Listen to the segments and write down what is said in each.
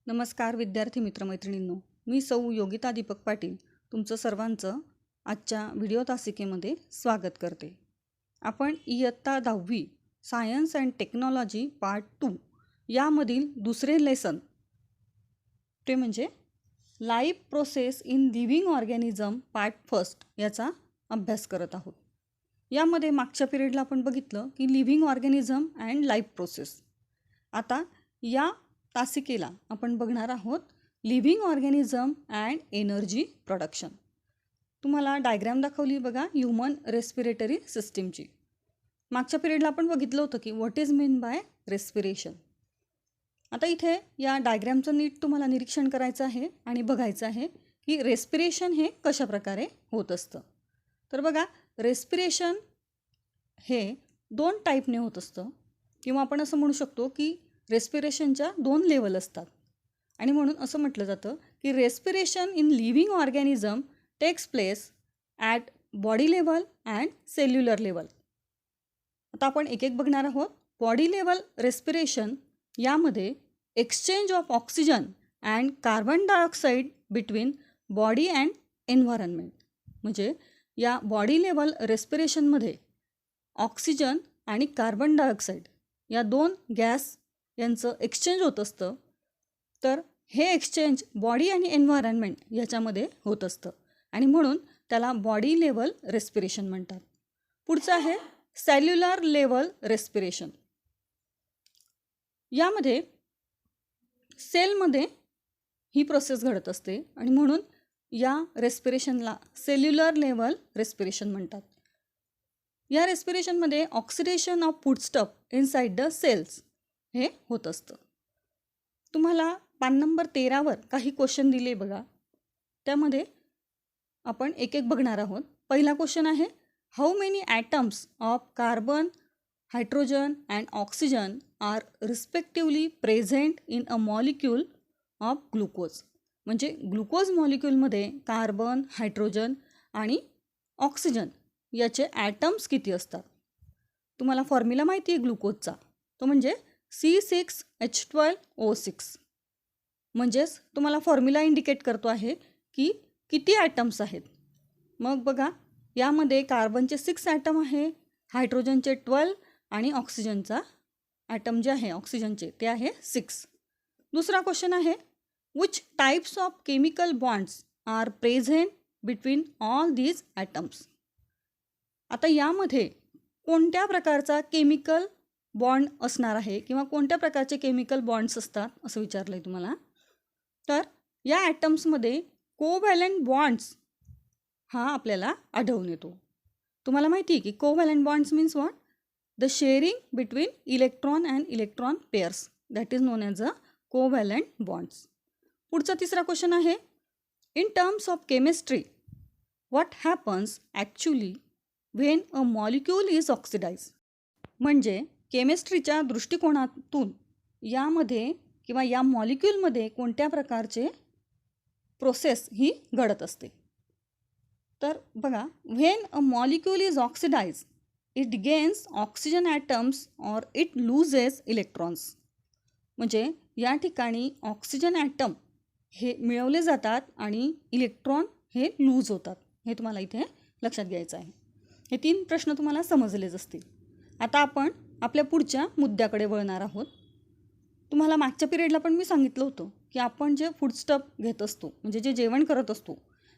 नमस्कार विद्यार्थी मित्रमैत्रिणींनो, मी सौ योगिता दीपक पाटील तुमचं सर्वांचं आजच्या व्हिडिओ तासिकेमध्ये स्वागत करते. आपण इयत्ता 10वी सायन्स अँड टेक्नॉलॉजी पार्ट 2 यामधील दुसरे लेसन ते म्हणजे life process in living organism part first याचा अभ्यास करत आहोत. यामध्ये मागच्या पिरियडला आपण बघितलं की living organism and life process. आता या तासिकेला आपण बघणार आहोत living organism and energy production. तुम्हाला डायग्राम दाखवली बघा ह्युमन रेस्पिरेटरी सिस्टीमची. मागच्या पिरियडला आपण बघितलं होतं की what is mean by respiration. आता इथे या डायग्रामचं नीट तुम्हाला निरीक्षण करायचं आहे आणि बघायचं आहे की रेस्पिरेशन हे कशा प्रकारे होत असतं. तर बघा, रेस्पिरेशन हे 2 टाईपने होत असतं किंवा आपण असं म्हणू शकतो की रेस्पिरेशनच्या 2 लेवल असतात आणि म्हणून असं म्हटलं जातं की respiration in living organism takes place at body level and cellular level. आता आपण एक एक बघणार आहोत. बॉडी लेवल रेस्पिरेशन यामध्ये exchange of oxygen and carbon dioxide between body and environment. म्हणजे या बॉडी लेवल रेस्पिरेशनमध्ये ऑक्सिजन आणि कार्बन डायऑक्साईड या 2 गॅस यांचं एक्सचेंज होत असतं. तर हे एक्सचेंज बॉडी आणि एन्व्हायरमेंट याच्यामध्ये होत असतं आणि म्हणून त्याला बॉडी लेवल रेस्पिरेशन म्हणतात. पुढचं आहे सेल्युलर लेवल रेस्पिरेशन. यामध्ये सेलमध्ये ही प्रोसेस घडत असते आणि म्हणून या रेस्पिरेशनला सेल्युलर लेवल रेस्पिरेशन म्हणतात. या रेस्पिरेशनमध्ये oxidation of foodstuff inside the cells हे होत असतं. तुम्हाला पान नंबर 13वर काही क्वेश्चन दिले बघा. त्यामध्ये आपण एक एक बघणार आहोत. पहिला क्वेश्चन आहे, how many atoms of carbon, hydrogen and oxygen are respectively present in a molecule of glucose. म्हणजे ग्लुकोज मॉलिक्यूलमध्ये कार्बन, हायड्रोजन आणि ऑक्सिजन याचे ॲटम्स किती असतात. तुम्हाला फॉर्म्युला माहिती आहे ग्लुकोजचा, तो म्हणजे C6H12O6. म्हणजेच तुम्हाला फॉर्म्युला इंडिकेट करतो आहे की किती ॲटम्स आहेत. मग बघा, यामध्ये कार्बनचे 6 ॲटम आहे, हायड्रोजनचे 12 आणि ऑक्सिजनचा ॲटम जे आहे ऑक्सिजनचे ते आहे 6. दुसरा क्वेश्चन आहे, which types of chemical bonds are present between all these atoms. आता यामध्ये कोणत्या प्रकारचा केमिकल बॉन्ड असणार आहे किंवा कोणत्या प्रकारचे केमिकल बॉन्ड्स असतात असं विचारलं आहे तुम्हाला. तर या ॲटम्समध्ये कोव्हॅलंट बॉन्ड्स हा आपल्याला आढळून येतो. तुम्हाला माहिती आहे की covalent bonds means what, the shearing between electron and electron pairs, that is non as a covalent bonds. पुढचा तिसरा क्वेश्चन आहे, in terms of chemistry what happens actually when a molecule is oxidise. म्हणजे केमिस्ट्रीच्या दृष्टिकोनातून यामध्ये किंवा या मॉलिक्यूलमध्ये कोणत्या प्रकारचे प्रोसेस ही घडत असते. तर बघा, when a molecule is oxidize it gains oxygen atoms or it loses electrons. म्हणजे या ठिकाणी ऑक्सिजन ॲटम हे मिळवले जातात आणि इलेक्ट्रॉन हे लूज होतात. हे तुम्हाला इथे लक्षात घ्यायचं आहे. हे 3 प्रश्न तुम्हाला समजलेच असतील. आता आपण आपल्या पुढच्या मुद्द्याकडे वळणार आहोत. तुम्हाला मागच्या पिरियडला पण मी सांगितलं होतं की आपण जे फूडस्टफ घेत असतो म्हणजे जे जेवण करत असतो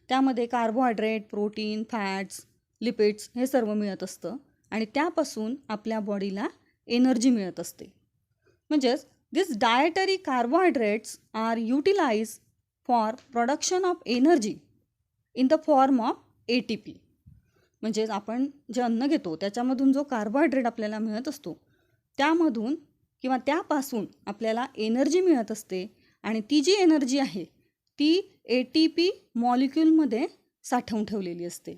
त्यामध्ये कार्बोहायड्रेट, प्रोटीन, फॅट्स, लिपिड्स हे सर्व मिळत असतं आणि त्यापासून आपल्या बॉडीला एनर्जी मिळत असते. म्हणजेच this dietary carbohydrates are utilise for production of energy in the form of ATP. म्हणजेच आपण जे अन्न घेतो त्याच्यामधून जो कार्बोहायड्रेट आपल्याला मिळत असतो त्यामधून किंवा त्यापासून आपल्याला एनर्जी मिळत असते आणि ती जी एनर्जी आहे ती ATP मॉलिक्यूलमध्ये साठवून ठेवलेली असते.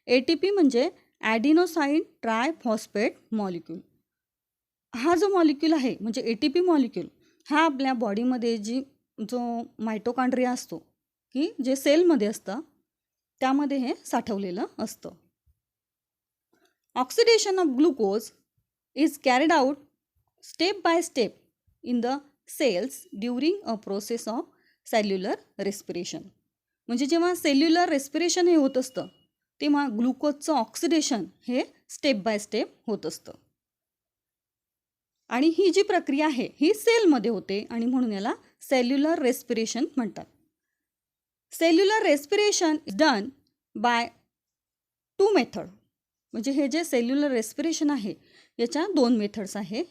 ATP म्हणजे ॲडिनोसाईन ट्रायफॉस्फेट मॉलिक्यूल. हा जो मॉलिक्यूल आहे म्हणजे ATP मॉलिक्यूल हा आपल्या बॉडीमध्ये जो मायटोकॉन्ड्रिया असतो की जे सेलमध्ये असतं त्यामध्ये हे साठवलेलं असतं. Oxidation of glucose is carried out step by step in the cells during a process of cellular respiration. म्हणजे जेव्हा सेल्युलर रेस्पिरेशन हे होत असतं तेव्हा ग्लुकोजचं ऑक्सिडेशन हे स्टेप बाय स्टेप होत असतं. आणि ही जी प्रक्रिया आहे ही सेलमध्ये होते आणि म्हणून याला सेल्युलर रेस्पिरेशन म्हणतात. Cellular respiration is done by 2 method. म्हणजे हे जे सेल्युलर रेस्पिरेशन आहे याच्या 2 मेथड्स आहे.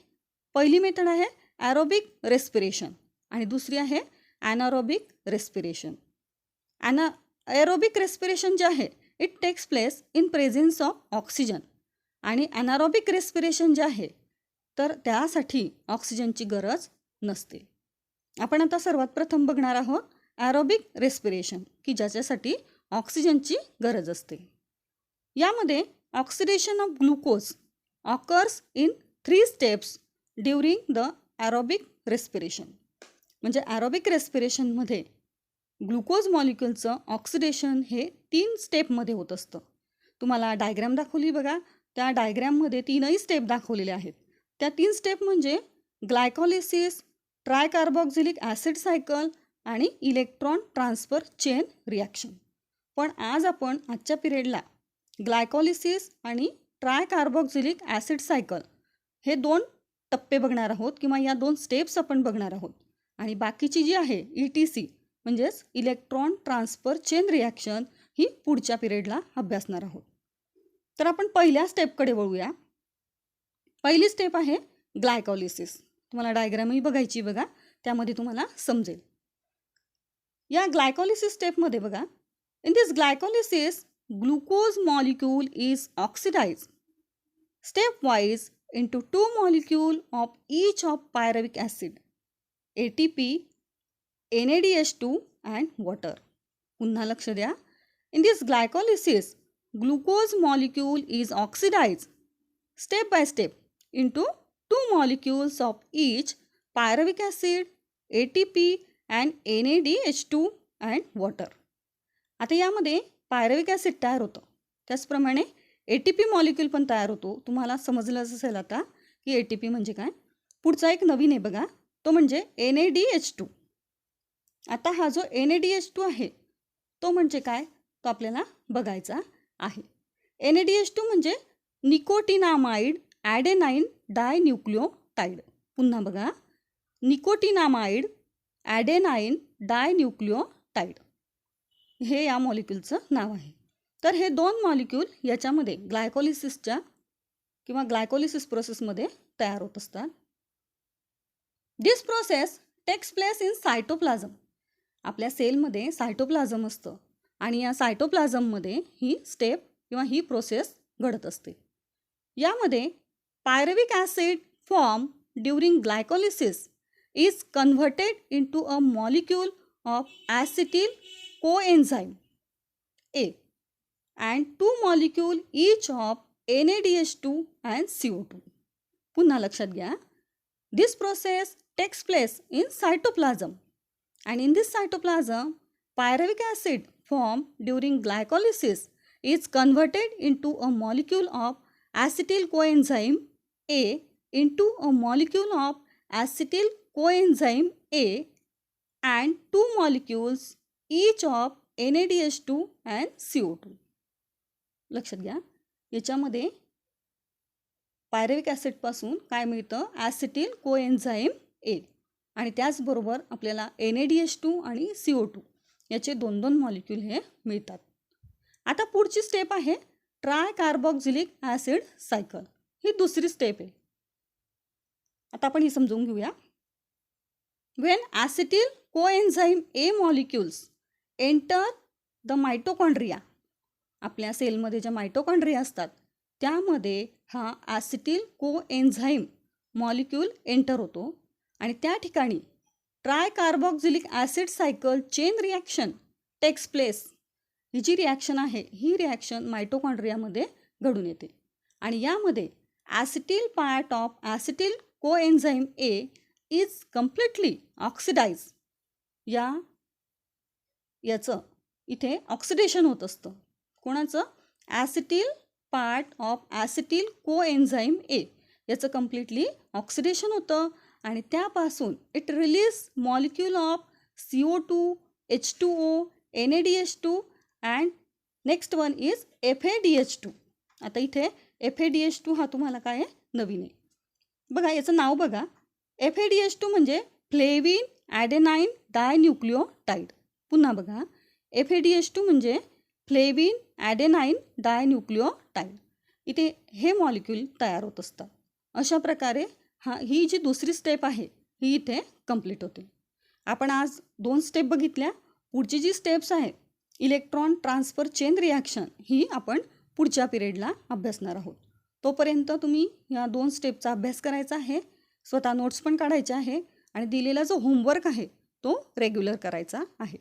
पहिली मेथड आहे ॲरोबिक रेस्पिरेशन आणि दुसरी आहे ॲनारोबिक रेस्पिरेशन. ॲरोबिक रेस्पिरेशन जे आहे it takes place in presence of oxygen आणि ॲनारोबिक रेस्पिरेशन जे आहे तर त्यासाठी ऑक्सिजनची गरज नसते. आपण आता सर्वात प्रथम बघणार आहोत ॲरोबिक रेस्पिरेशन की ज्याच्यासाठी ऑक्सिजनची गरज असते. यामध्ये oxidation of glucose occurs in 3 steps during the aerobic respiration. म्हणजे ॲरोबिक रेस्पिरेशनमध्ये ग्लुकोज मॉलिक्युलचं ऑक्सिडेशन हे 3 स्टेपमध्ये होत असतं. तुम्हाला डायग्रॅम दाखवली बघा, त्या डायग्रॅममध्ये 3ही स्टेप दाखवलेल्या आहेत. त्या 3 स्टेप म्हणजे ग्लायकॉलिसिस, ट्रायकार्बॉक्झिलिक ॲसिड सायकल आणि इलेक्ट्रॉन ट्रान्सफर चेन रिॲक्शन. पण आज आपण आजच्या पिरियडला ग्लायकॉलिसिस आणि ट्रायकार्बॉक्झिलिक ॲसिड सायकल हे 2 टप्पे बघणार आहोत किंवा या 2 स्टेप्स आपण बघणार आहोत. आणि बाकीची जी आहे ETC म्हणजेच इलेक्ट्रॉन ट्रान्सफर चेन रिॲक्शन ही पुढच्या पिरियडला अभ्यासणार आहोत. तर आपण पहिल्या स्टेपकडे वळूया. पहिली स्टेप आहे ग्लायकॉलिसिस. तुम्हाला डायग्रामही बघायची बघा, त्यामध्ये तुम्हाला समजेल. या ग्लायकॉलिसिस स्टेपमध्ये बघा, in this glycolysis glucose molecule is oxidised stepwise into 2 molecule of each of pyruvic acid, ATP, NADH2 and water. पुन्हा लक्ष द्या. In this glycolysis, glucose molecule is oxidized step by step into 2 molecules of each pyruvic acid, ATP and NADH2 and water. आता यामध्ये pyruvic acid तयार होतं, त्याचप्रमाणे ATP molecule पण तयार होतो. तुम्हाला समजलंच असेल आता की ATP म्हणजे काय. पुढचा एक नवीन आहे बघा, तो म्हणजे NADH2. आता हा जो NADH2 आहे तो म्हणजे काय तो आपल्याला बघायचा आहे. NADH2 म्हणजे निकोटिनामाइड ॲडेनाइन डायन्यूक्लियोटाइड. पुन्हा बघा, निकोटिनामाइड ॲडेनाइन डायन्यूक्लियोटाइड हे या मॉलिक्यूलचं नाव आहे. तर हे 2 मॉलिक्यूल याच्यामध्ये ग्लायकॉलिसिसच्या किंवा ग्लायकॉलिसिस प्रोसेसमध्ये तयार होत असतात. This process takes place in cytoplasm. आपल्या सेलमध्ये सायटोप्लाझम असतं आणि या सायटोप्लाझममध्ये ही स्टेप किंवा ही प्रोसेस घडत असते. यामध्ये pyruvic acid form during glycolysis is converted into a molecule of acetyl coenzyme A and 2 molecule each of NADH2 and CO2. पुन्हा लक्षात घ्या. This process takes place in cytoplasm and in this cytoplasm pyruvic acid formed during glycolysis is converted into a molecule of acetyl coenzyme A into a molecule of acetyl coenzyme A and 2 molecules each of NADH2 and CO2. लक्षात घ्या, याच्यामध्ये pyruvic ॲसिडपासून काय मिळतं, acetyl coenzyme A आणि त्याचबरोबर आपल्याला NADH2 आणि CO2 याचे 2 मॉलिक्यूल हे मिळतात. आता पुढची स्टेप आहे ट्रायकार्बॉक्झिलिक ॲसिड सायकल. ही दुसरी स्टेप आहे. आता आपण ही समजून घेऊया. When acetyl coenzyme A molecules enter the mitochondria. आपल्या सेलमध्ये ज्या मायटोकॉन्ड्रिया असतात त्यामध्ये हा ॲसिटिल कोएन्झाईम मॉलिक्यूल एंटर होतो आणि त्या ठिकाणी tricarboxylic acid cycle chain reaction takes place. ही जी रिॲक्शन आहे ही रिॲक्शन मायटोकॉन्ड्रियामध्ये घडून येते आणि यामध्ये acetyl part of acetyl coenzyme A is completely oxidise. याचं इथे ऑक्सिडेशन होत असतं. कोणाचं, acetyl part of acetyl coenzyme A याचं कम्प्लिटली ऑक्सिडेशन होतं आणि त्यापासून it release molecule of CO2, H2O, NaDH2 and next one is FADH2. आता इथे FADH2 हा तुम्हाला काय आहे, नवीन आहे. बघा याचं नाव बघा. FADH2 म्हणजे फ्लेविन ॲडेनाईन डायन्यूक्लिओटाईड. पुन्हा बघा, FADH2 म्हणजे फ्लेविन ॲडेनाईन डायन्यूक्लिओटाईड. इथे हे मॉलिक्यूल तयार होत असतात. अशा प्रकारे ही जी दुसरी स्टेप आहे ही इथे कंप्लीट होते. आपण आज 2 स्टेप बघितल्या. पुढची जी स्टेप्स आहे इलेक्ट्रॉन ट्रान्सफर चेन रिॲक्शन ही आपण पुढच्या पिरियडला अभ्यासणार आहोत. तोपर्यंत तुम्ही या 2 स्टेपचा अभ्यास करायचा आहे, स्वतः नोट्स पण काढायचे आहे आणि दिलेला जो होमवर्क आहे तो रेग्युलर करायचा आहे.